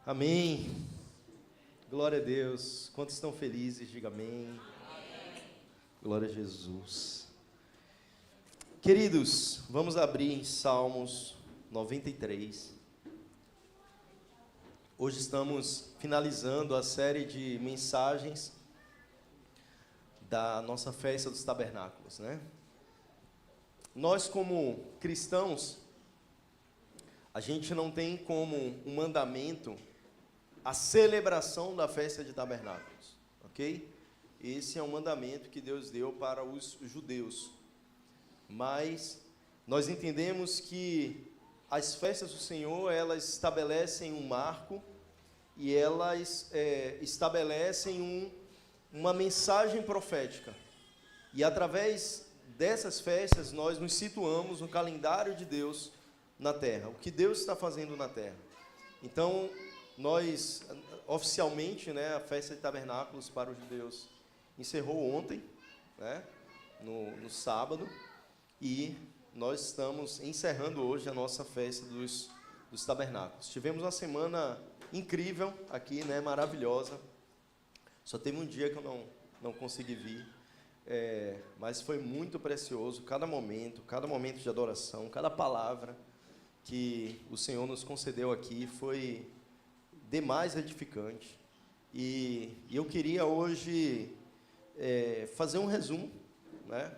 Amém. Glória a Deus. Quantos estão felizes? Diga amém. Glória a Jesus. Queridos, vamos abrir em Salmos 93. Hoje estamos finalizando a série de mensagens da nossa festa dos tabernáculos, né? Nós, como cristãos, a gente não tem como um mandamento a celebração da festa de tabernáculos, ok? Esse é um mandamento que Deus deu para os judeus. Mas nós entendemos que as festas do Senhor, elas estabelecem um marco e elas estabelecem uma mensagem profética. E através dessas festas, nós nos situamos no calendário de Deus na terra, o que Deus está fazendo na terra. Então, nós, oficialmente, né, a festa de tabernáculos para os judeus encerrou ontem, né, no sábado, e nós estamos encerrando hoje a nossa festa dos tabernáculos. Tivemos uma semana incrível aqui, né, maravilhosa. Só teve um dia que eu não consegui vir, mas foi muito precioso cada momento de adoração, cada palavra que o Senhor nos concedeu aqui foi demais edificante. E eu queria hoje fazer um resumo, né,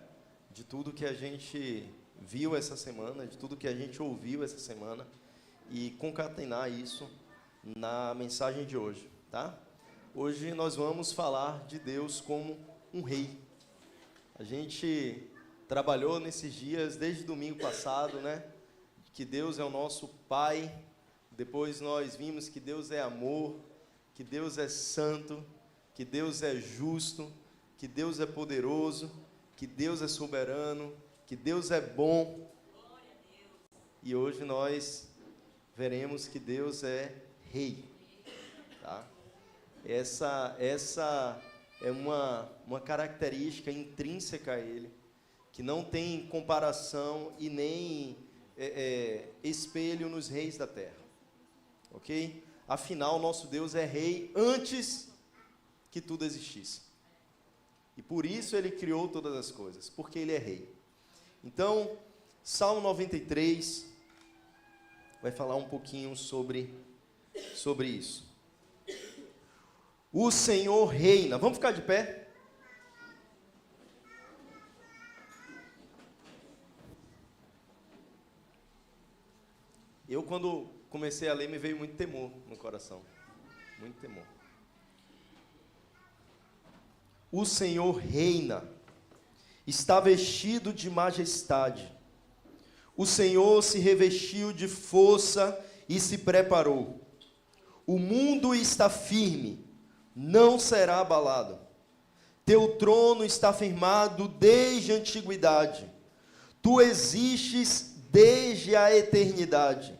de tudo que a gente viu essa semana, de tudo que a gente ouviu essa semana, e concatenar isso na mensagem de hoje, tá? Hoje nós vamos falar de Deus como um rei. A gente trabalhou nesses dias, desde domingo passado, né, que Deus é o nosso Pai. Depois nós vimos que Deus é amor, que Deus é santo, que Deus é justo, que Deus é poderoso, que Deus é soberano, que Deus é bom. E hoje nós veremos que Deus é rei, tá? Essa é uma característica intrínseca a Ele, que não tem comparação e nem espelho nos reis da terra. Ok? Afinal, nosso Deus é rei antes que tudo existisse. E por isso Ele criou todas as coisas, porque Ele é rei. Então, Salmo 93 vai falar um pouquinho sobre isso. O Senhor reina. Vamos ficar de pé? Eu, quando comecei a ler, me veio muito temor no coração. Muito temor. O Senhor reina. Está vestido de majestade. O Senhor se revestiu de força e se preparou. O mundo está firme, não será abalado. Teu trono está firmado desde a antiguidade. Tu existes desde a eternidade.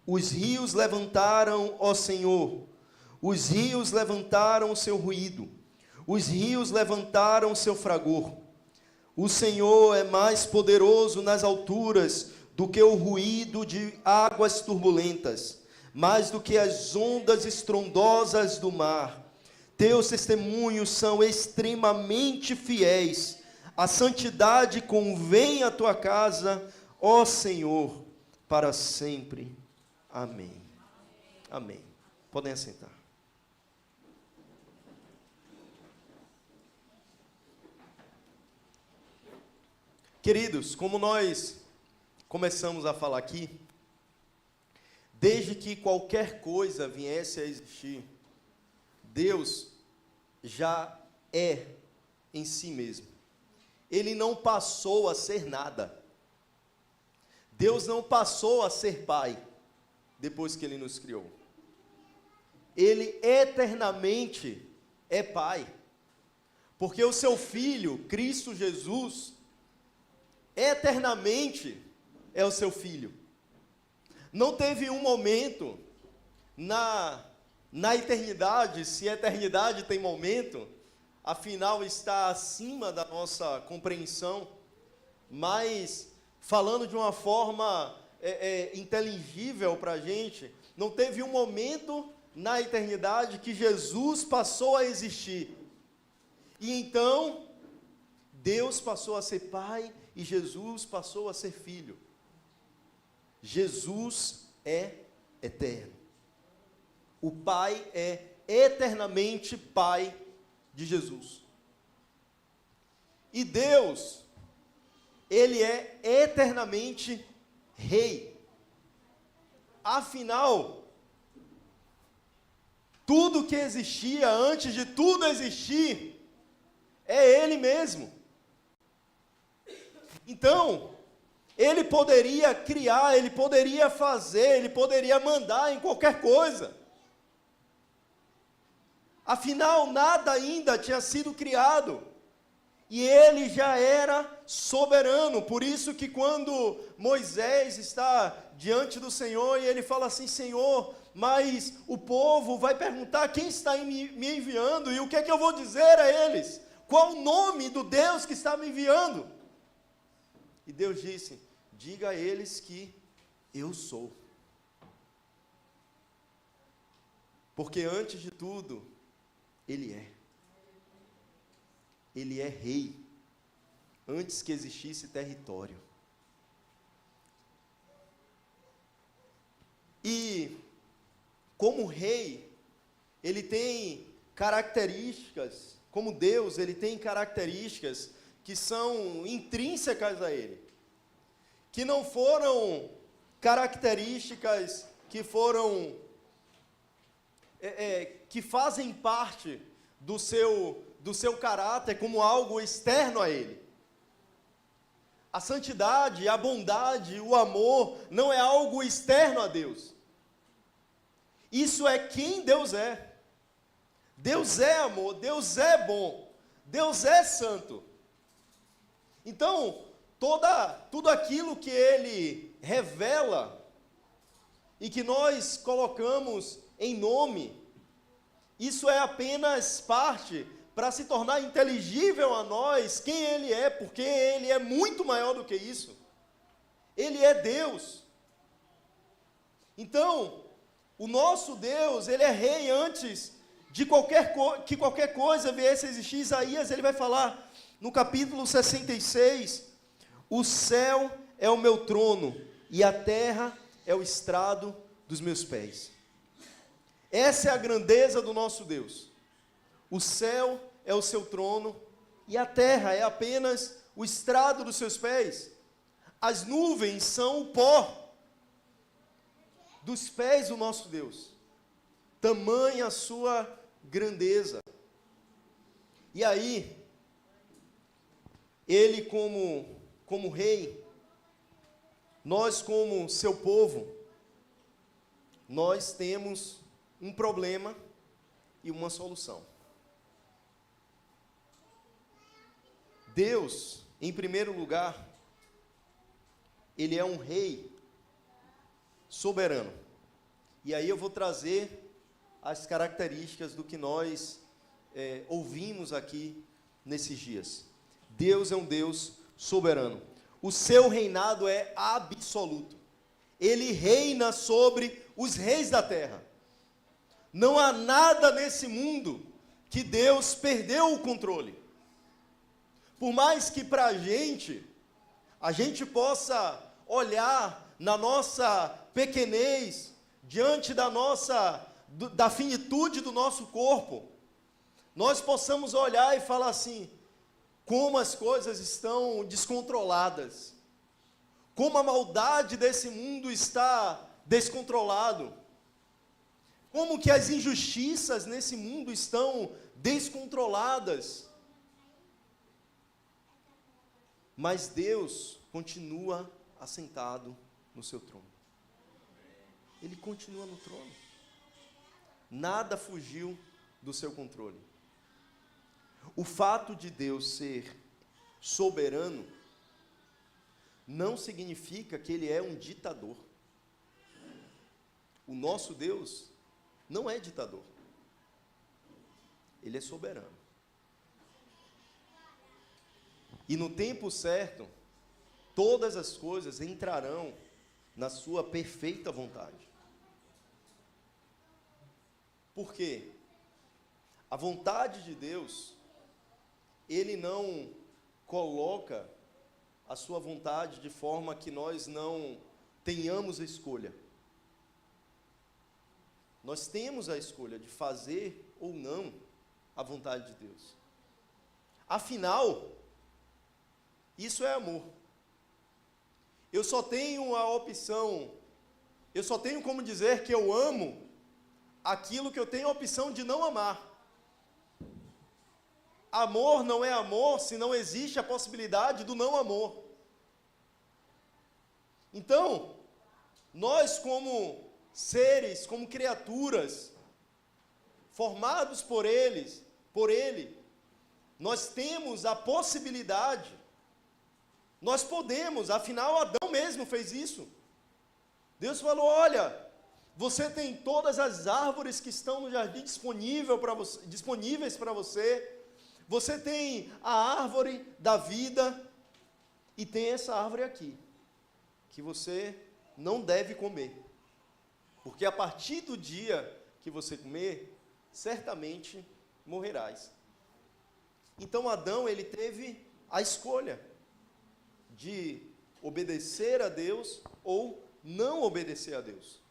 Os rios levantaram, ó Senhor, os rios levantaram o seu ruído, os rios levantaram o seu fragor. O Senhor é mais poderoso nas alturas do que o ruído de águas turbulentas, mais do que as ondas estrondosas do mar. Teus testemunhos são extremamente fiéis. A santidade convém à tua casa, ó Senhor, para sempre. Amém. Amém. Podem assentar. Queridos, como nós começamos a falar aqui, desde que qualquer coisa viesse a existir, Deus já é em si mesmo. Ele não passou a ser nada. Deus não passou a ser Pai depois que Ele nos criou. Ele eternamente é Pai. Porque o seu Filho, Cristo Jesus, eternamente é o seu Filho. Não teve um momento na eternidade, se a eternidade tem momento, afinal está acima da nossa compreensão, mas falando de uma forma inteligível para a gente, não teve um momento na eternidade que Jesus passou a existir. E então, Deus passou a ser Pai e Jesus passou a ser Filho. Jesus é eterno. O Pai é eternamente Pai de Jesus. E Deus, Ele é eternamente Rei. Afinal, tudo que existia antes de tudo existir, é Ele mesmo. Então, Ele poderia criar, Ele poderia fazer, Ele poderia mandar em qualquer coisa. Afinal, nada ainda tinha sido criado. E Ele já era soberano. Por isso que quando Moisés está diante do Senhor e ele fala assim: Senhor, mas o povo vai perguntar quem está me enviando, e o que é que eu vou dizer a eles? Qual o nome do Deus que está me enviando? E Deus disse: diga a eles que eu sou. Porque antes de tudo, Ele é. Ele é Rei, antes que existisse território. E, como Rei, Ele tem características, como Deus, Ele tem características que são intrínsecas a Ele, que não foram características que foram, que fazem parte do seu caráter como algo externo a Ele. A santidade, a bondade, o amor não é algo externo a Deus. Isso é quem Deus é. Deus é amor, Deus é bom, Deus é santo. Então, tudo aquilo que Ele revela e que nós colocamos em nome, isso é apenas parte para se tornar inteligível a nós quem Ele é, porque Ele é muito maior do que isso. Ele é Deus. Então, o nosso Deus, Ele é Rei antes de que qualquer coisa viesse a existir. Isaías, ele vai falar no capítulo 66, o céu é o meu trono e a terra é o estrado dos meus pés. Essa é a grandeza do nosso Deus. O céu é o seu trono e a terra é apenas o estrado dos seus pés. As nuvens são o pó dos pés do nosso Deus. Tamanha a sua grandeza. E aí, Ele como Rei, nós como seu povo, nós temos um problema e uma solução. Deus, em primeiro lugar, Ele é um Rei soberano. E aí eu vou trazer as características do que nós ouvimos aqui nesses dias. Deus é um Deus soberano. O seu reinado é absoluto. Ele reina sobre os reis da terra. Não há nada nesse mundo que Deus perdeu o controle. Por mais que para a gente possa olhar na nossa pequenez, diante da finitude do nosso corpo, nós possamos olhar e falar assim: como as coisas estão descontroladas, como a maldade desse mundo está descontrolado, como que as injustiças nesse mundo estão descontroladas. Mas Deus continua assentado no seu trono. Ele continua no trono. Nada fugiu do seu controle. O fato de Deus ser soberano não significa que Ele é um ditador. O nosso Deus não é ditador. Ele é soberano. E no tempo certo, todas as coisas entrarão na sua perfeita vontade. Por quê? A vontade de Deus, Ele não coloca a sua vontade de forma que nós não tenhamos a escolha. Nós temos a escolha de fazer ou não a vontade de Deus. Afinal, isso é amor. Eu só tenho a opção, eu só tenho como dizer que eu amo aquilo que eu tenho a opção de não amar. Amor não é amor se não existe a possibilidade do não amor. Então, nós como seres, como criaturas, formados por Ele, nós temos a possibilidade, nós podemos, afinal Adão mesmo fez isso. Deus falou, olha, você tem todas as árvores que estão no jardim disponíveis para você, você tem a árvore da vida, e tem essa árvore aqui, que você não deve comer, porque a partir do dia que você comer, certamente morrerás. Então Adão, ele teve a escolha de obedecer a Deus ou não obedecer a Deus.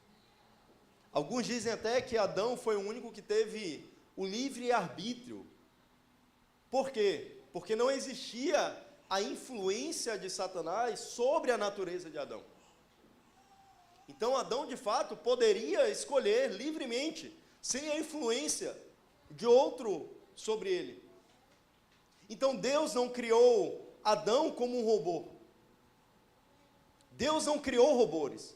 Alguns dizem até que Adão foi o único que teve o livre-arbítrio. Por quê? Porque não existia a influência de Satanás sobre a natureza de Adão. Então Adão, de fato, poderia escolher livremente, sem a influência de outro sobre ele. Então Deus não criou Adão como um robô. Deus não criou robôs.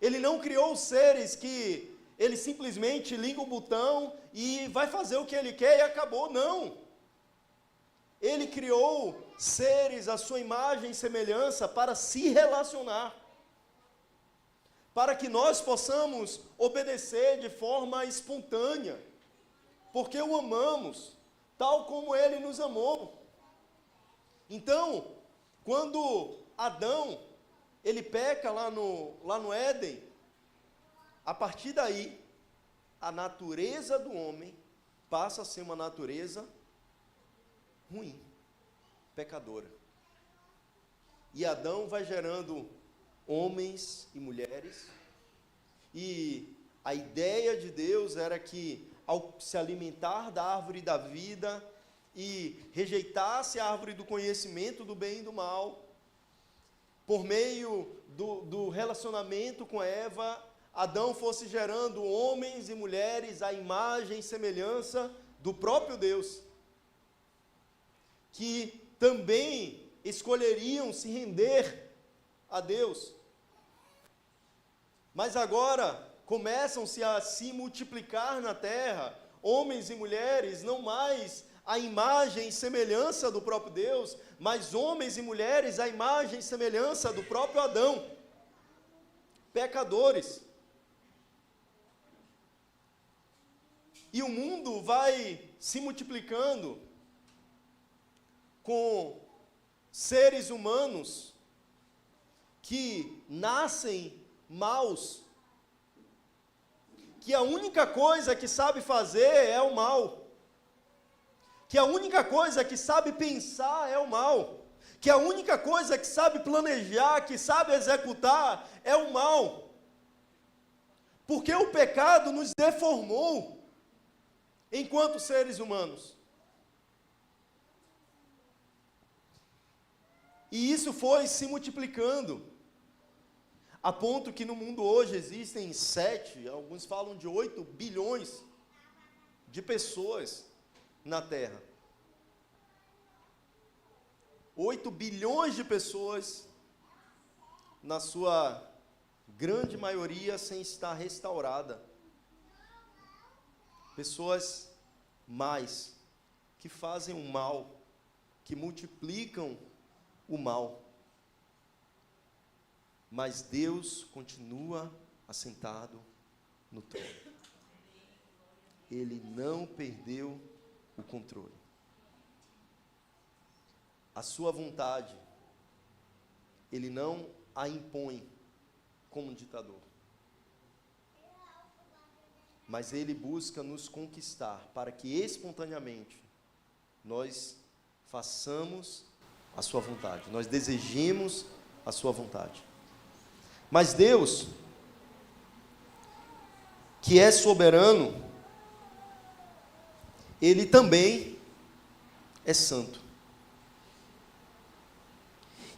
Ele não criou seres que ele simplesmente liga o botão e vai fazer o que ele quer e acabou. Não. Ele criou seres à sua imagem e semelhança para se relacionar, para que nós possamos obedecer de forma espontânea, porque o amamos, tal como Ele nos amou. Então, quando Adão, ele peca lá no Éden, a partir daí, a natureza do homem passa a ser uma natureza ruim, pecadora. E Adão vai gerando homens e mulheres, e a ideia de Deus era que, ao se alimentar da árvore da vida, e rejeitasse a árvore do conhecimento do bem e do mal, por meio do relacionamento com Eva, Adão fosse gerando homens e mulheres à imagem e semelhança do próprio Deus, que também escolheriam se render a Deus. Mas agora começam-se a se multiplicar na terra, homens e mulheres, não mais à imagem e semelhança do próprio Deus, mas homens e mulheres à imagem e semelhança do próprio Adão, pecadores. E o mundo vai se multiplicando com seres humanos que nascem maus, que a única coisa que sabe fazer é o mal, que a única coisa que sabe pensar é o mal, que a única coisa que sabe planejar, que sabe executar é o mal, porque o pecado nos deformou enquanto seres humanos. E isso foi se multiplicando, a ponto que no mundo hoje existem 7, alguns falam de 8 bilhões de pessoas na Terra. 8 bilhões de pessoas, na sua grande maioria, sem estar restaurada. Pessoas más, que fazem o mal, que multiplicam o mal. Mas Deus continua assentado no trono. Ele não perdeu o controle. A sua vontade, Ele não a impõe como um ditador. mas Ele busca nos conquistar para que espontaneamente nós façamos a sua vontade, nós desejemos a sua vontade. Mas Deus, que é soberano, Ele também é santo.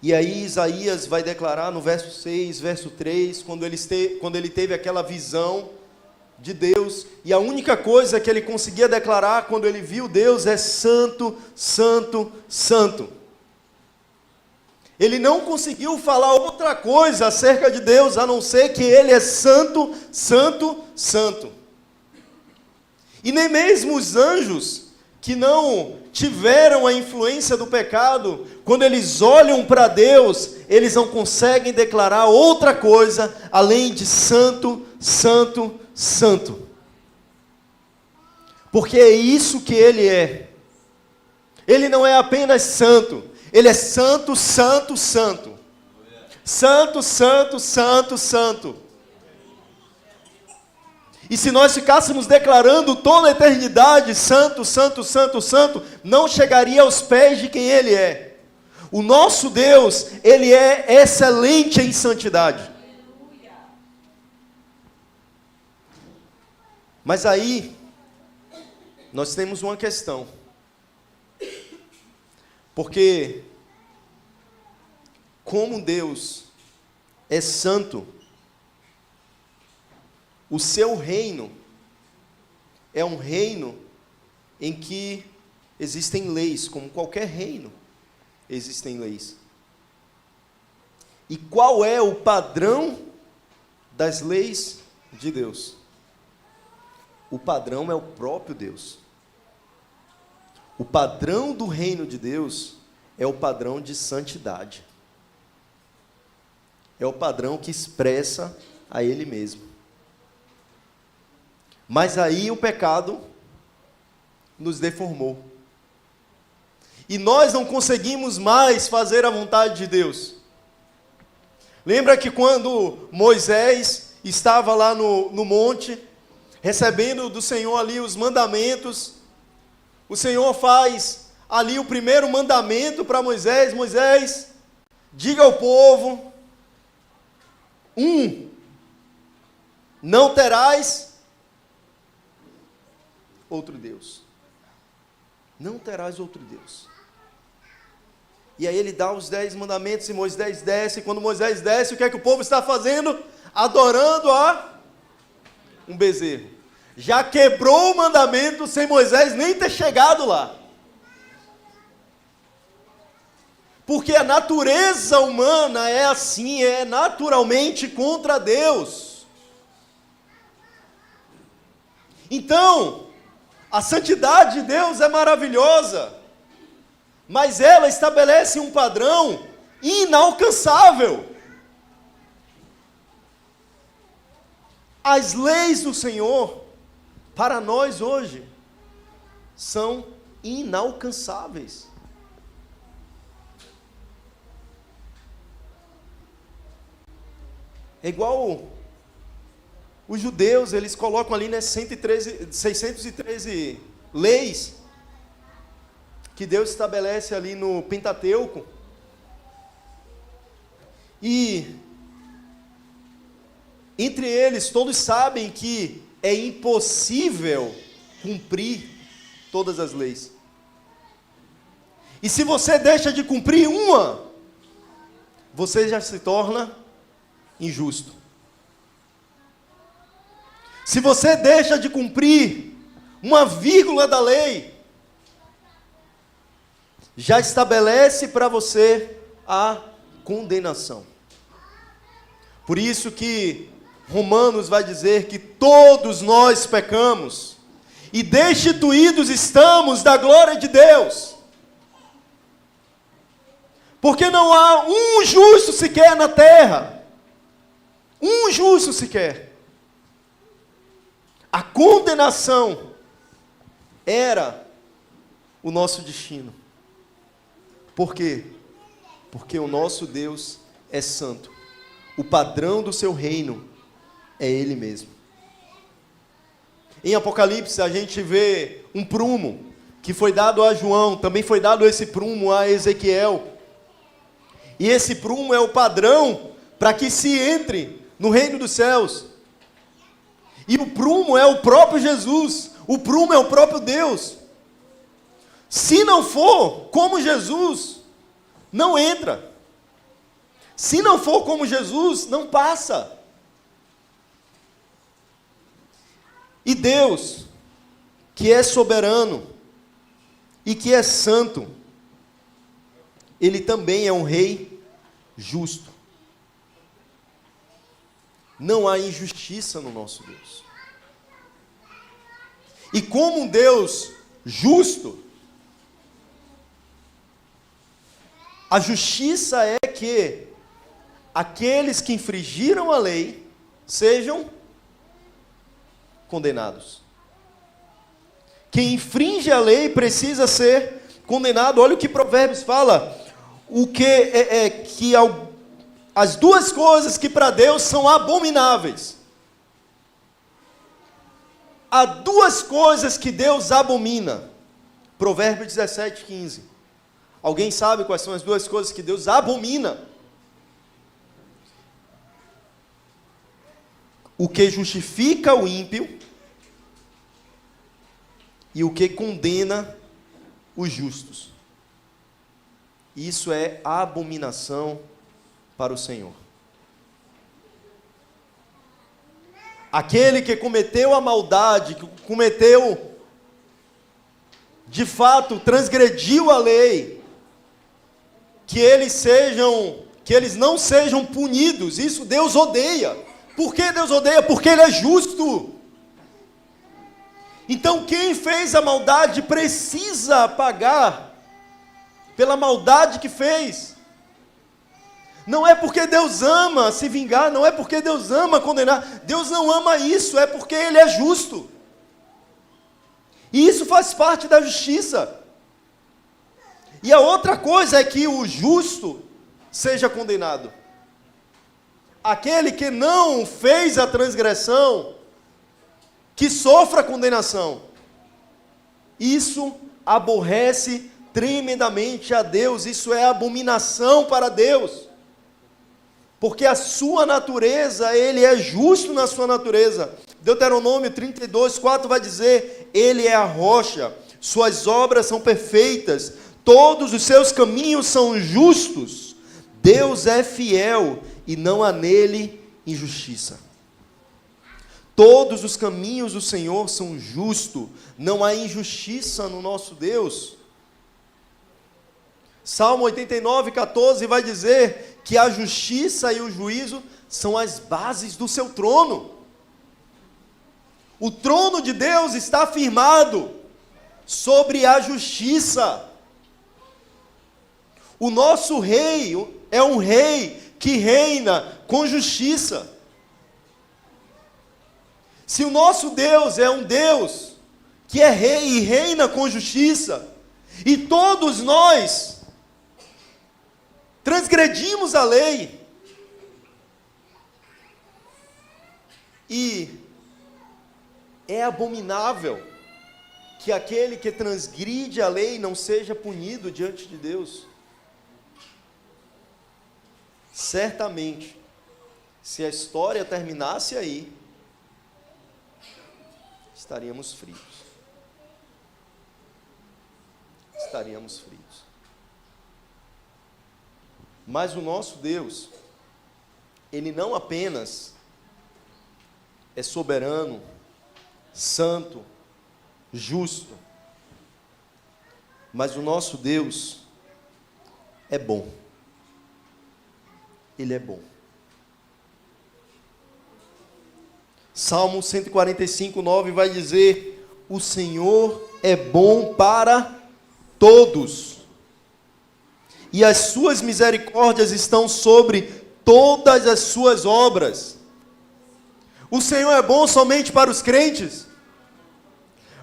E aí Isaías vai declarar no verso 6, verso 3, quando ele teve aquela visão de Deus, e a única coisa que ele conseguia declarar quando ele viu Deus é santo, santo, santo. Ele não conseguiu falar outra coisa acerca de Deus, a não ser que Ele é santo, santo, santo. E nem mesmo os anjos, que não tiveram a influência do pecado, quando eles olham para Deus, eles não conseguem declarar outra coisa, além de santo, santo, santo. Porque é isso que Ele é. Ele não é apenas santo, Ele é santo, santo, santo. Santo, santo, santo, santo. E se nós ficássemos declarando toda a eternidade, santo, santo, santo, santo, não chegaria aos pés de quem Ele é. O nosso Deus, Ele é excelente em santidade. Mas aí, nós temos uma questão. Porque, como Deus é santo, o seu reino é um reino em que existem leis, como qualquer reino, existem leis. E qual é o padrão das leis de Deus? O padrão é o próprio Deus. O padrão do reino de Deus é o padrão de santidade. É o padrão que expressa a Ele mesmo. Mas aí o pecado nos deformou. E nós não conseguimos mais fazer a vontade de Deus. Lembra que quando Moisés estava lá no monte, recebendo do Senhor ali os mandamentos, o Senhor faz ali o primeiro mandamento para Moisés: Moisés, diga ao povo, não terás outro Deus. Não terás outro Deus. E aí ele dá os 10 mandamentos e Moisés desce. E quando Moisés desce, o que é que o povo está fazendo? Adorando a um bezerro. Já quebrou o mandamento sem Moisés nem ter chegado lá. Porque a natureza humana é assim, é naturalmente contra Deus. Então, a santidade de Deus é maravilhosa, mas ela estabelece um padrão inalcançável. As leis do Senhor, para nós hoje, são inalcançáveis. É igual os judeus, eles colocam ali, né, 613 leis que Deus estabelece ali no Pentateuco. E entre eles, todos sabem que é impossível cumprir todas as leis. E se você deixa de cumprir uma, você já se torna injusto. Se você deixa de cumprir uma vírgula da lei, já estabelece para você a condenação. Por isso que Romanos vai dizer que todos nós pecamos e destituídos estamos da glória de Deus. Porque não há um justo sequer na terra. Um justo sequer. A condenação era o nosso destino. Por quê? Porque o nosso Deus é santo. O padrão do seu reino é Ele mesmo. Em Apocalipse a gente vê um prumo que foi dado a João, também foi dado esse prumo a Ezequiel. E esse prumo é o padrão para que se entre no reino dos céus. E o prumo é o próprio Jesus, o prumo é o próprio Deus. Se não for como Jesus, não entra. Se não for como Jesus, não passa. E Deus, que é soberano e que é santo, Ele também é um rei justo. Não há injustiça no nosso Deus. E como um Deus justo, a justiça é que aqueles que infringiram a lei sejam condenados. Quem infringe a lei precisa ser condenado. Olha o que Provérbios fala. O que as duas coisas que para Deus são abomináveis. Há duas coisas que Deus abomina. Provérbios 17:15. Alguém sabe quais são as duas coisas que Deus abomina? O que justifica o ímpio e o que condena os justos. Isso é abominação para o Senhor. Aquele que cometeu a maldade, que cometeu, de fato, transgrediu a lei, que eles não sejam punidos, isso Deus odeia. Por que Deus odeia? Porque Ele é justo. Então quem fez a maldade precisa pagar pela maldade que fez. Não é porque Deus ama se vingar, não é porque Deus ama condenar. Deus não ama isso, é porque Ele é justo. E isso faz parte da justiça. E a outra coisa é que o justo seja condenado. Aquele que não fez a transgressão, que sofra condenação. Isso aborrece tremendamente a Deus, isso é abominação para Deus. Porque a sua natureza, Ele é justo na sua natureza. Deuteronômio 32:4 vai dizer: Ele é a rocha, suas obras são perfeitas, todos os seus caminhos são justos. Deus é fiel e não há nele injustiça. Todos os caminhos do Senhor são justos, não há injustiça no nosso Deus. Salmo 89:14 vai dizer que a justiça e o juízo são as bases do seu trono. O trono de Deus está firmado sobre a justiça. O nosso rei é um rei que reina com justiça. Se o nosso Deus é um Deus que é rei e reina com justiça, e todos nós transgredimos a lei, e é abominável que aquele que transgride a lei não seja punido diante de Deus. Certamente, se a história terminasse aí, estaríamos frios. Estaríamos frios. Mas o nosso Deus, Ele não apenas é soberano, santo, justo, mas o nosso Deus é bom. Ele é bom. Salmo 145:9 vai dizer: o Senhor é bom para todos, e as suas misericórdias estão sobre todas as suas obras. O Senhor é bom somente para os crentes?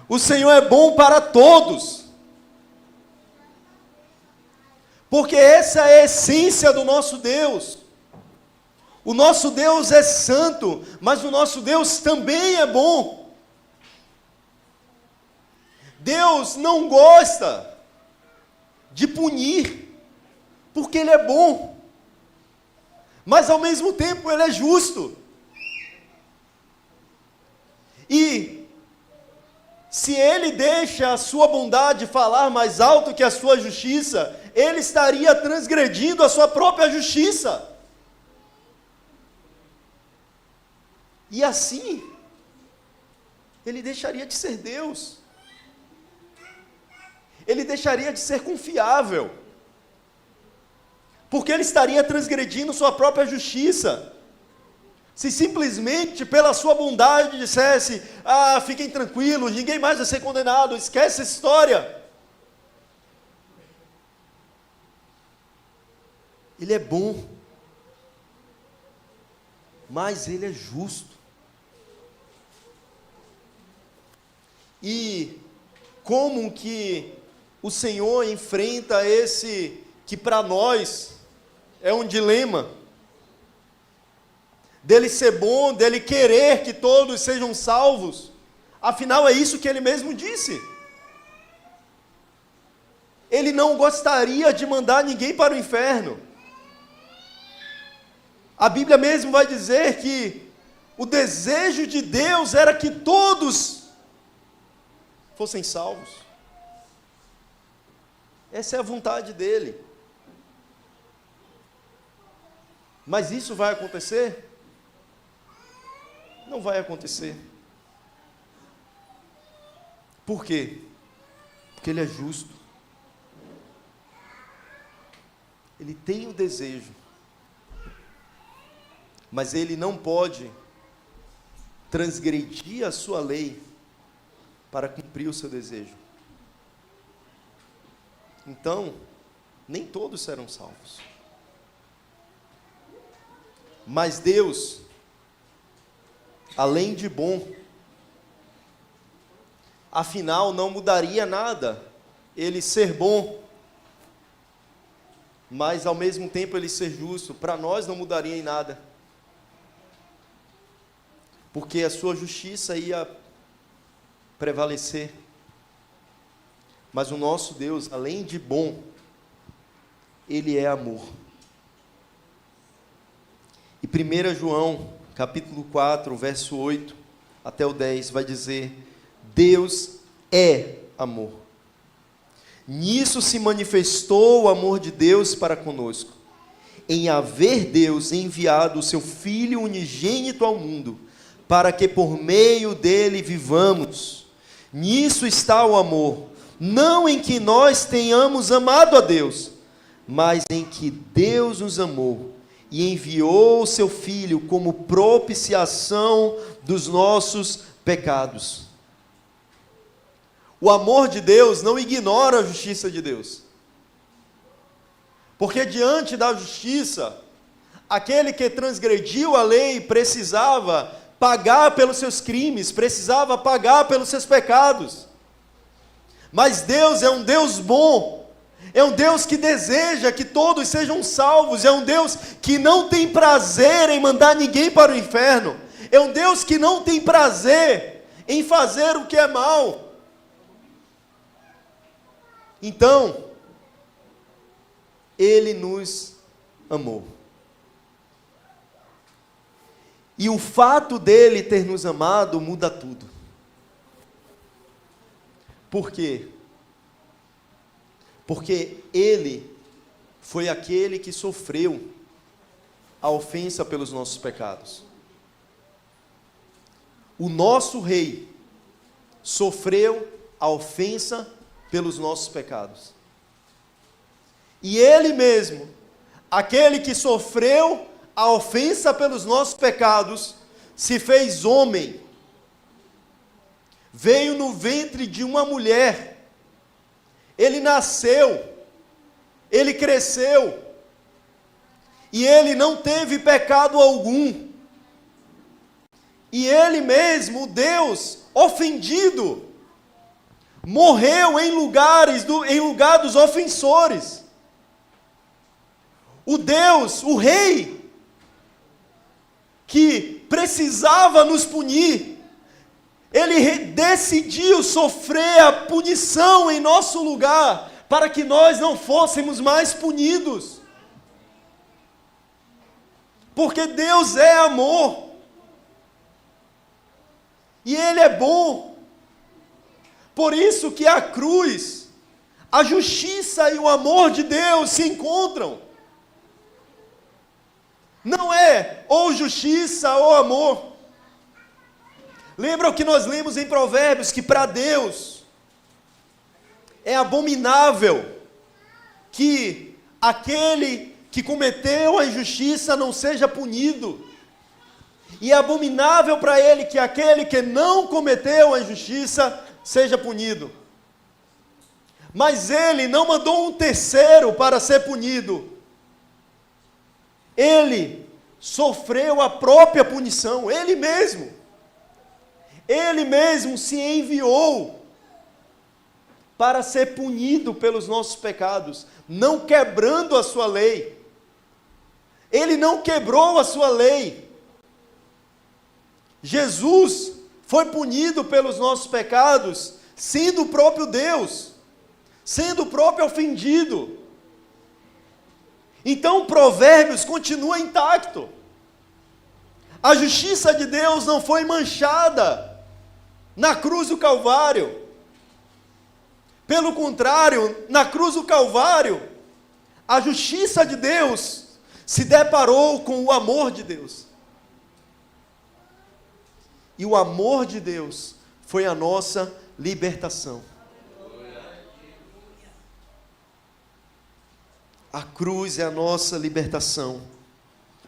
O Senhor é bom para todos. Porque essa é a essência do nosso Deus. O nosso Deus é santo, mas o nosso Deus também é bom. Deus não gosta de punir, porque Ele é bom, mas ao mesmo tempo Ele é justo. E se Ele deixa a sua bondade falar mais alto que a sua justiça, Ele estaria transgredindo a sua própria justiça. E assim, Ele deixaria de ser Deus. Ele deixaria de ser confiável. Porque Ele estaria transgredindo sua própria justiça. Se simplesmente pela sua bondade dissesse: fiquem tranquilos, ninguém mais vai ser condenado, esquece essa história. Ele é bom, mas Ele é justo. E como que o Senhor enfrenta esse que para nós é um dilema, dele ser bom, dele querer que todos sejam salvos? Afinal é isso que Ele mesmo disse. Ele não gostaria de mandar ninguém para o inferno. A Bíblia mesmo vai dizer que o desejo de Deus era que todos fossem salvos. Essa é a vontade dEle. Mas isso vai acontecer? Não vai acontecer. Por quê? Porque Ele é justo. Ele tem o desejo, mas Ele não pode transgredir a sua lei para cumprir o seu desejo. Então, nem todos serão salvos. Mas Deus, além de bom, afinal não mudaria nada Ele ser bom, mas ao mesmo tempo Ele ser justo. Para nós não mudaria em nada, porque a sua justiça ia prevalecer. Mas o nosso Deus, além de bom, Ele é amor. E 1 João, capítulo 4, verso 8 até o 10, vai dizer: Deus é amor. Nisso se manifestou o amor de Deus para conosco, em haver Deus enviado o seu Filho unigênito ao mundo, para que por meio dele vivamos. Nisso está o amor, não em que nós tenhamos amado a Deus, mas em que Deus nos amou e enviou o seu Filho como propiciação dos nossos pecados. O amor de Deus não ignora a justiça de Deus, porque diante da justiça, aquele que transgrediu a lei precisava pagar pelos seus crimes, precisava pagar pelos seus pecados. Mas Deus é um Deus bom, é um Deus que deseja que todos sejam salvos, é um Deus que não tem prazer em mandar ninguém para o inferno, é um Deus que não tem prazer em fazer o que é mal. Então, Ele nos amou. E o fato dele ter nos amado muda tudo. Por quê? Porque Ele foi aquele que sofreu a ofensa pelos nossos pecados. O nosso Rei sofreu a ofensa pelos nossos pecados. E Ele mesmo, aquele que sofreu a ofensa pelos nossos pecados, se fez homem, veio no ventre de uma mulher, Ele nasceu, Ele cresceu, e Ele não teve pecado algum, e Ele mesmo, Deus ofendido, morreu em lugar dos ofensores. O Deus, o Rei, que precisava nos punir, Ele decidiu sofrer a punição em nosso lugar, para que nós não fôssemos mais punidos. Porque Deus é amor. E Ele é bom. Por isso que a cruz, a justiça e o amor de Deus se encontram. Não é ou justiça ou amor. Lembra o que nós lemos em Provérbios, que para Deus é abominável que aquele que cometeu a injustiça não seja punido. E é abominável para Ele que aquele que não cometeu a injustiça seja punido. Mas Ele não mandou um terceiro para ser punido. Ele sofreu a própria punição, Ele mesmo. Ele mesmo se enviou para ser punido pelos nossos pecados, não quebrando a sua lei. Ele não quebrou a sua lei. Jesus foi punido pelos nossos pecados, sendo o próprio Deus, sendo o próprio ofendido. Então, Provérbios continua intacto. A justiça de Deus não foi manchada na cruz do Calvário. Pelo contrário, na cruz do Calvário, a justiça de Deus se deparou com o amor de Deus. E o amor de Deus foi a nossa libertação. A cruz é a nossa libertação.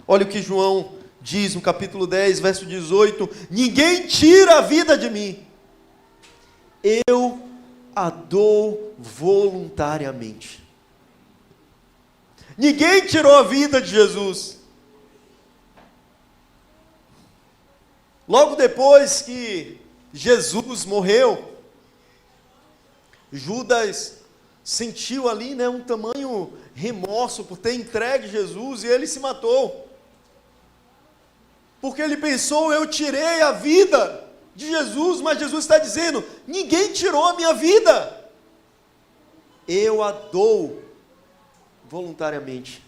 Olha o que João diz no capítulo 10, verso 18: ninguém tira a vida de mim, eu a dou voluntariamente. Ninguém tirou a vida de Jesus. Logo depois que Jesus morreu, Judas sentiu ali, um tamanho remorso por ter entregue Jesus, e ele se matou. Porque ele pensou: eu tirei a vida de Jesus, mas Jesus está dizendo: ninguém tirou a minha vida, eu a dou voluntariamente.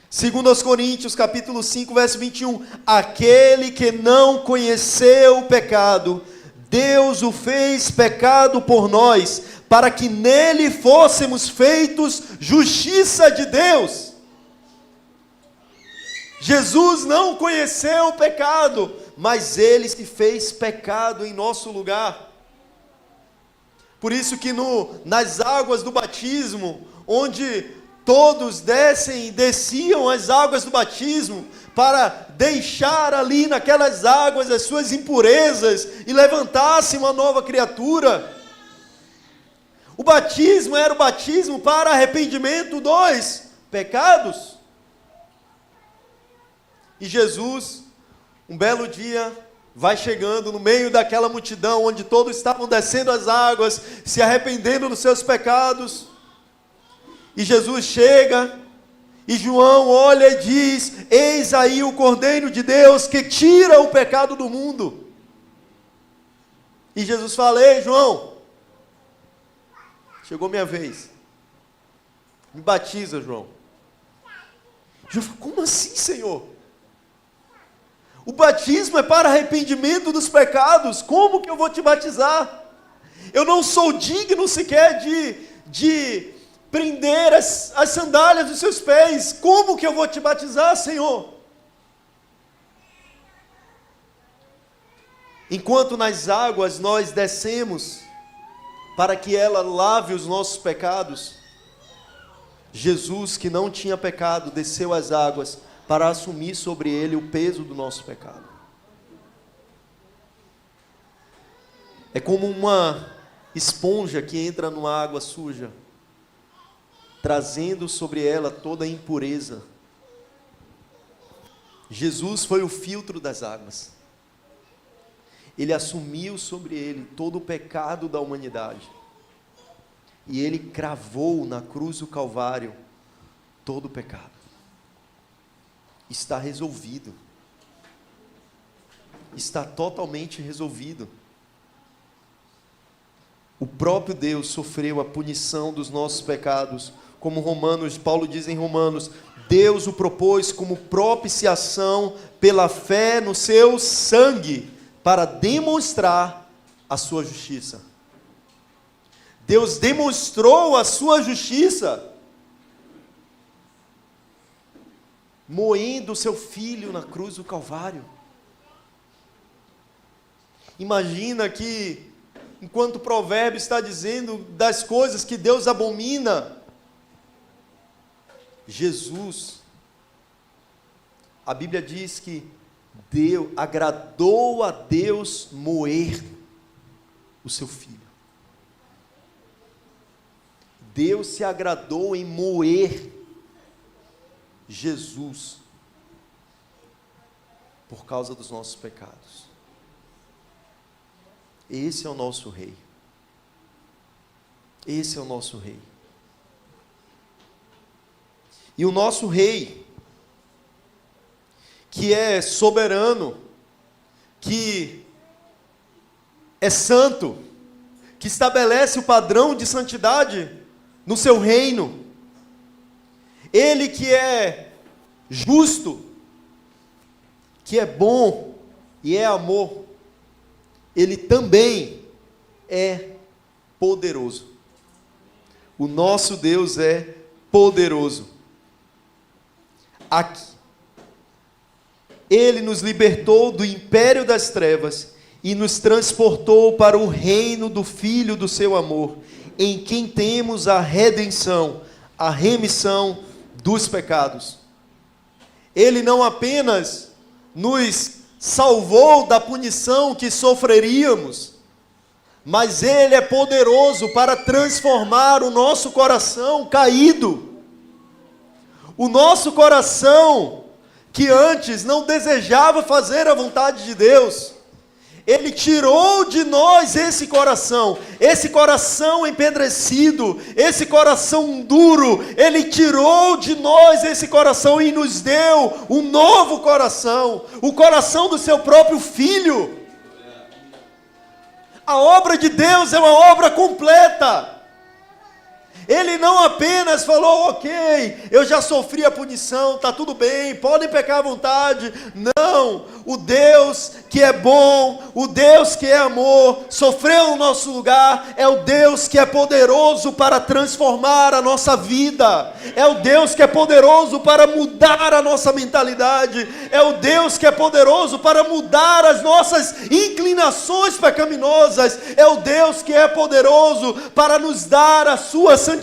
Segundo aos Coríntios, capítulo 5, verso 21, aquele que não conheceu o pecado, Deus o fez pecado por nós, para que nele fôssemos feitos justiça de Deus. Jesus não conheceu o pecado, mas Ele se fez pecado em nosso lugar. Por isso que nas águas do batismo, onde todos desciam as águas do batismo, para deixar ali naquelas águas as suas impurezas, e levantassem uma nova criatura. O batismo era o batismo para arrependimento dos pecados. E Jesus, um belo dia, vai chegando no meio daquela multidão, onde todos estavam descendo as águas, se arrependendo dos seus pecados. E Jesus chega, e João olha e diz: eis aí o Cordeiro de Deus, que tira o pecado do mundo. E Jesus fala: ei, João, chegou minha vez, me batiza, João. João fala: como assim, Senhor? O batismo é para arrependimento dos pecados, como que eu vou te batizar? Eu não sou digno sequer de prender as sandálias dos seus pés, como que eu vou te batizar, Senhor? Enquanto nas águas nós descemos, para que ela lave os nossos pecados, Jesus, que não tinha pecado, desceu às águas, para assumir sobre ele o peso do nosso pecado. É como uma esponja que entra numa água suja, trazendo sobre ela toda a impureza. Jesus foi o filtro das águas. Ele assumiu sobre ele todo o pecado da humanidade. E ele cravou na cruz do Calvário todo o pecado. Está resolvido. está totalmente resolvido. O próprio Deus sofreu a punição dos nossos pecados, como Paulo diz em Romanos, Deus o propôs como propiciação pela fé no seu sangue, para demonstrar a sua justiça. Deus demonstrou a sua justiça, moendo o seu filho na cruz do Calvário. Imagina que, enquanto o provérbio está dizendo das coisas que Deus abomina, Jesus, a Bíblia diz que agradou a Deus moer o seu filho. Deus se agradou em moer Jesus por causa dos nossos pecados. Esse é o nosso rei. Esse é o nosso rei. E o nosso rei, que é soberano, que é santo, que estabelece o padrão de santidade no seu reino, ele que é justo, que é bom e é amor, ele também é poderoso. O nosso Deus é poderoso. Aqui, Ele nos libertou do império das trevas e nos transportou para o reino do Filho do seu amor, em quem temos a redenção, a remissão dos pecados. Ele não apenas nos salvou da punição que sofreríamos, mas Ele é poderoso para transformar o nosso coração caído. O nosso coração, que antes não desejava fazer a vontade de Deus, Ele tirou de nós esse coração empedrecido, esse coração duro, Ele tirou de nós esse coração e nos deu um novo coração, o coração do seu próprio Filho. A obra de Deus é uma obra completa. Ele não apenas falou, ok, eu já sofri a punição, está tudo bem, podem pecar à vontade. Não, o Deus que é bom, o Deus que é amor, sofreu no nosso lugar, é o Deus que é poderoso para transformar a nossa vida, é o Deus que é poderoso para mudar a nossa mentalidade, é o Deus que é poderoso para mudar as nossas inclinações pecaminosas, é o Deus que é poderoso para nos dar a sua santidade,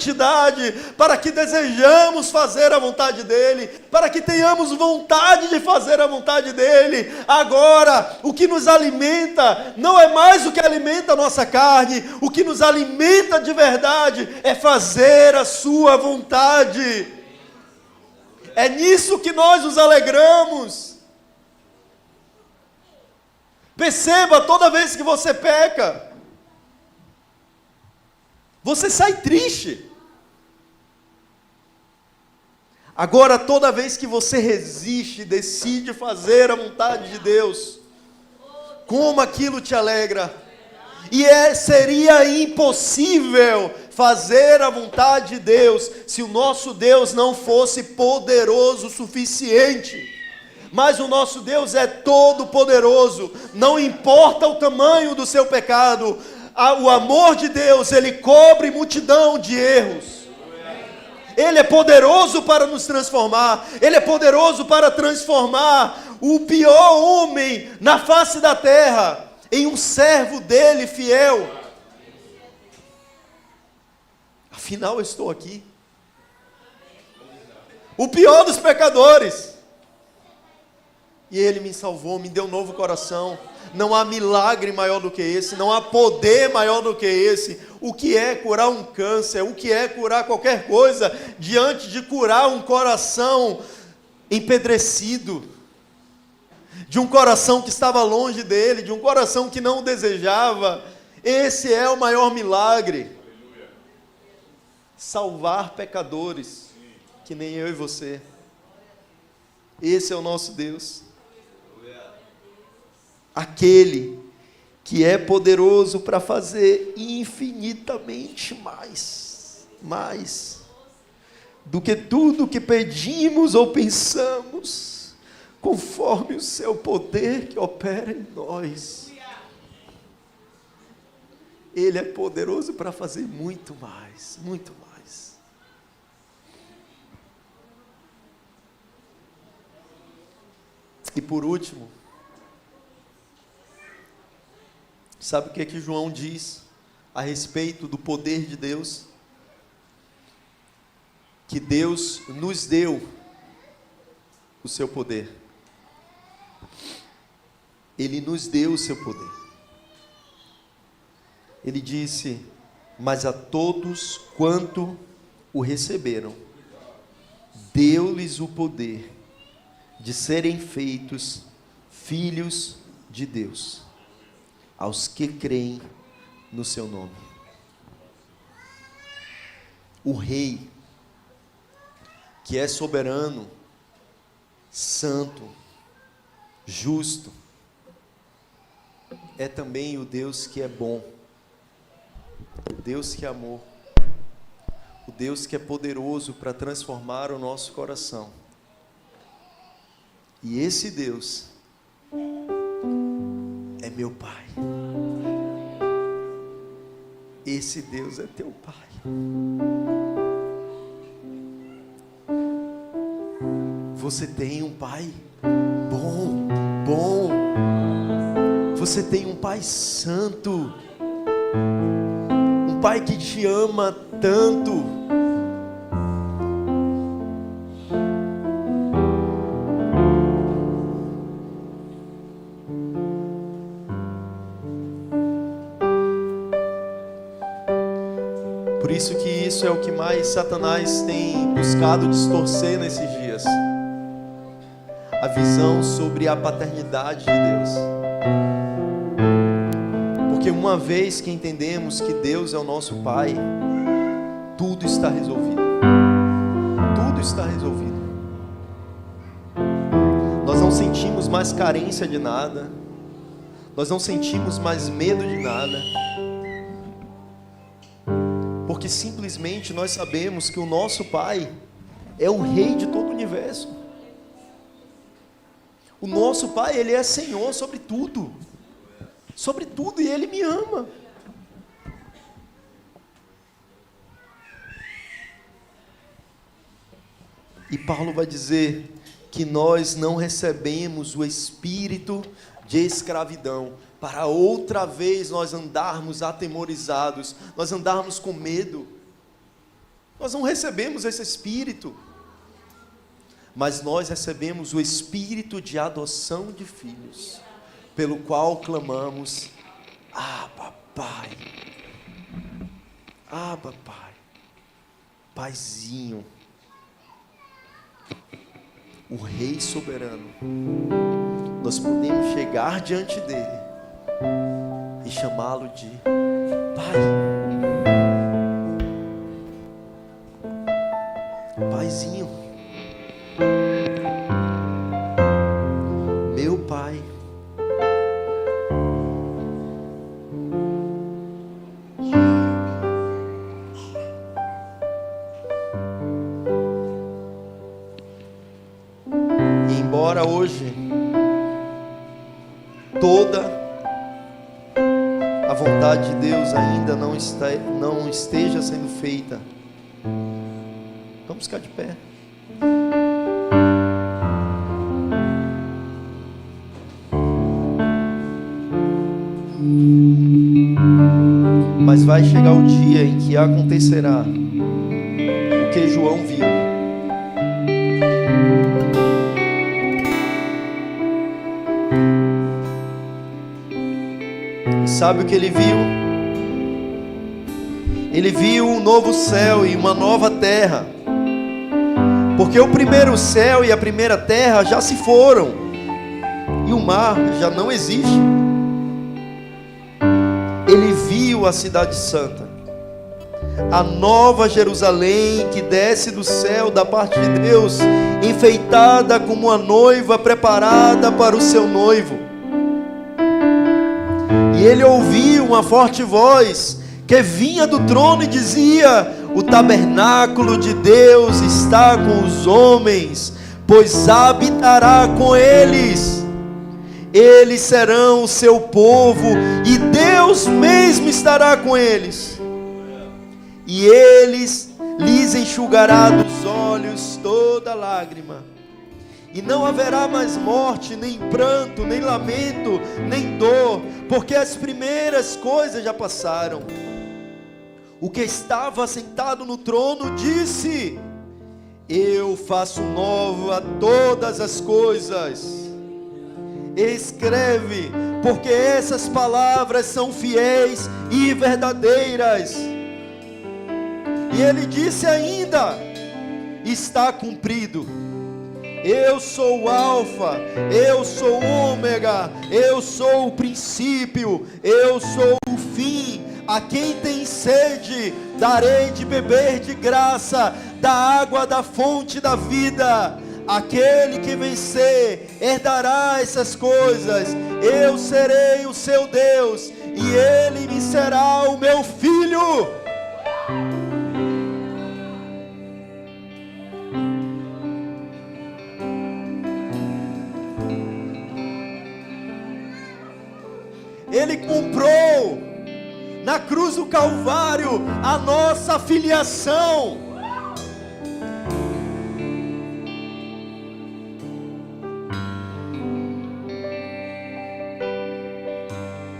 para que desejamos fazer a vontade dEle, para que tenhamos vontade de fazer a vontade dEle. Agora, o que nos alimenta não é mais o que alimenta a nossa carne, o que nos alimenta de verdade é fazer a sua vontade. É nisso que nós nos alegramos. Perceba, toda vez que você peca, você sai triste. Agora, toda vez que você resiste, decide fazer a vontade de Deus, como aquilo te alegra. E seria impossível fazer a vontade de Deus se o nosso Deus não fosse poderoso o suficiente. Mas o nosso Deus é todo poderoso, não importa o tamanho do seu pecado. O amor de Deus, Ele cobre multidão de erros. Ele é poderoso para nos transformar. Ele é poderoso para transformar o pior homem na face da terra em um servo dele fiel. Afinal, eu estou aqui. O pior dos pecadores. E Ele me salvou, me deu um novo coração. Não há milagre maior do que esse, não há poder maior do que esse. O que é curar um câncer, o que é curar qualquer coisa, diante de curar um coração empedrecido, de um coração que estava longe dele, de um coração que não o desejava. Esse é o maior milagre. Salvar pecadores, que nem eu e você. Esse é o nosso Deus. aquele que é poderoso para fazer infinitamente mais do que tudo que pedimos ou pensamos, conforme o seu poder que opera em nós. Ele é poderoso para fazer muito mais, muito mais. E por último, sabe o que é que João diz a respeito do poder de Deus? Que Deus nos deu o seu poder. Ele nos deu o seu poder. Ele disse: mas a todos quanto o receberam, deu-lhes o poder de serem feitos filhos de Deus, aos que creem no seu nome. O Rei, que é soberano, santo, justo, é também o Deus que é bom, o Deus que é amor, o Deus que é poderoso para transformar o nosso coração. E esse Deus é meu Pai. Esse Deus é teu Pai. Você tem um Pai bom. Você tem um Pai santo. Um Pai que te ama tanto. Por isso que isso é o que mais Satanás tem buscado distorcer nesses dias. A visão sobre a paternidade de Deus. Porque uma vez que entendemos que Deus é o nosso Pai, tudo está resolvido. Tudo está resolvido. Nós não sentimos mais carência de nada. Nós não sentimos mais medo de nada. Porque simplesmente nós sabemos que o nosso Pai é o Rei de todo o universo. O nosso Pai, Ele é Senhor sobre tudo. Sobre tudo, e Ele me ama. E Paulo vai dizer que nós não recebemos o espírito de escravidão, para outra vez nós andarmos atemorizados, nós andarmos com medo. Nós não recebemos esse espírito, mas nós recebemos o espírito de adoção de filhos, pelo qual clamamos: Abba, Pai. Abba, Pai. Paizinho. O Rei soberano. Nós podemos chegar diante dele e chamá-lo de Pai. Paizinho. Meu Pai. E embora hoje toda a vontade de Deus ainda não esteja sendo feita, vamos ficar de pé. Mas vai chegar o dia em que acontecerá o que João viu. Sabe o que ele viu? Ele viu um novo céu e uma nova terra. Porque o primeiro céu e a primeira terra já se foram, e o mar já não existe. Ele viu a cidade santa, a nova Jerusalém que desce do céu da parte de Deus, enfeitada como uma noiva preparada para o seu noivo. E ele ouviu uma forte voz que vinha do trono e dizia: o tabernáculo de Deus está com os homens, pois habitará com eles. Eles serão o seu povo, e Deus mesmo estará com eles. E lhes enxugará dos olhos toda lágrima. E não haverá mais morte, nem pranto, nem lamento, nem dor, porque as primeiras coisas já passaram. O que estava sentado no trono disse: eu faço nova todas as coisas. Escreve, porque essas palavras são fiéis e verdadeiras. E ele disse ainda: está cumprido. Eu sou o Alfa, eu sou o Ômega, eu sou o princípio, eu sou o fim. A quem tem sede, darei de beber de graça da água da fonte da vida. Aquele que vencer herdará essas coisas. Eu serei o seu Deus, e ele me será o meu filho. Ele comprou na cruz do Calvário a nossa filiação.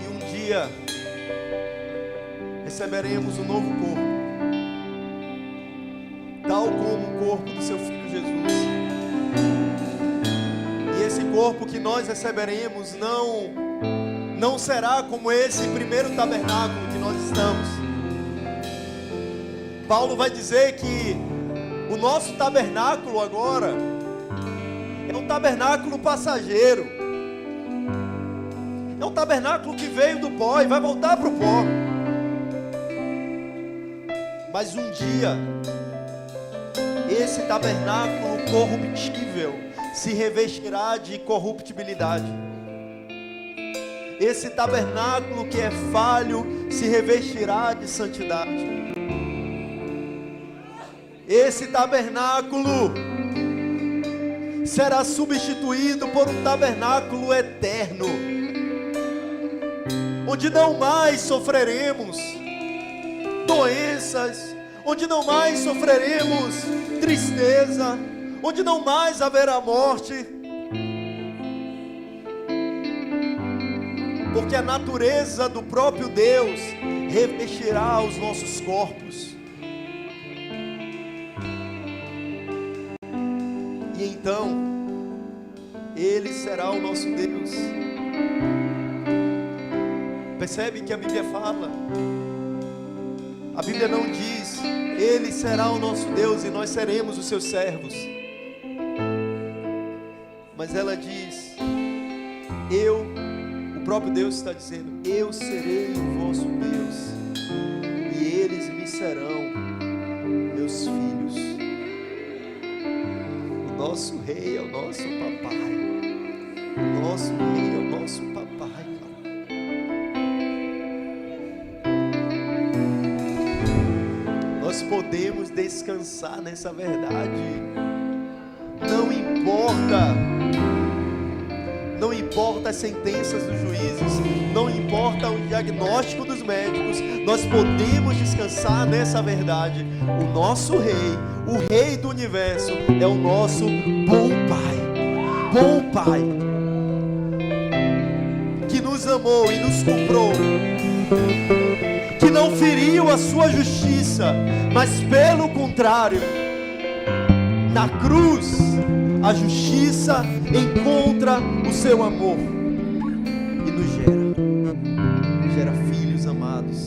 E um dia receberemos um novo corpo, tal como o corpo do seu Filho Jesus. E esse corpo que nós receberemos não será como esse primeiro tabernáculo que nós estamos. Paulo vai dizer que o nosso tabernáculo agora é um tabernáculo passageiro. É um tabernáculo que veio do pó e vai voltar para o pó. Mas um dia, esse tabernáculo corruptível se revestirá de corruptibilidade. Esse tabernáculo que é falho se revestirá de santidade. Esse tabernáculo será substituído por um tabernáculo eterno, onde não mais sofreremos doenças, onde não mais sofreremos tristeza, onde não mais haverá morte. Porque a natureza do próprio Deus revestirá os nossos corpos. E então, Ele será o nosso Deus. Percebe que a Bíblia fala? A Bíblia não diz: Ele será o nosso Deus e nós seremos os seus servos. Mas ela diz: o próprio Deus está dizendo: eu serei o vosso Deus, e eles me serão meus filhos. O nosso rei é o nosso papai. O nosso rei é o nosso papai, cara. Nós podemos descansar nessa verdade. Não importa as sentenças dos juízes, não importa o diagnóstico dos médicos, nós podemos descansar nessa verdade. O nosso rei, o rei do universo, é o nosso bom Pai, que nos amou e nos comprou, que não feriu a sua justiça, mas pelo contrário, na cruz, a justiça encontra o seu amor e nos gera filhos amados.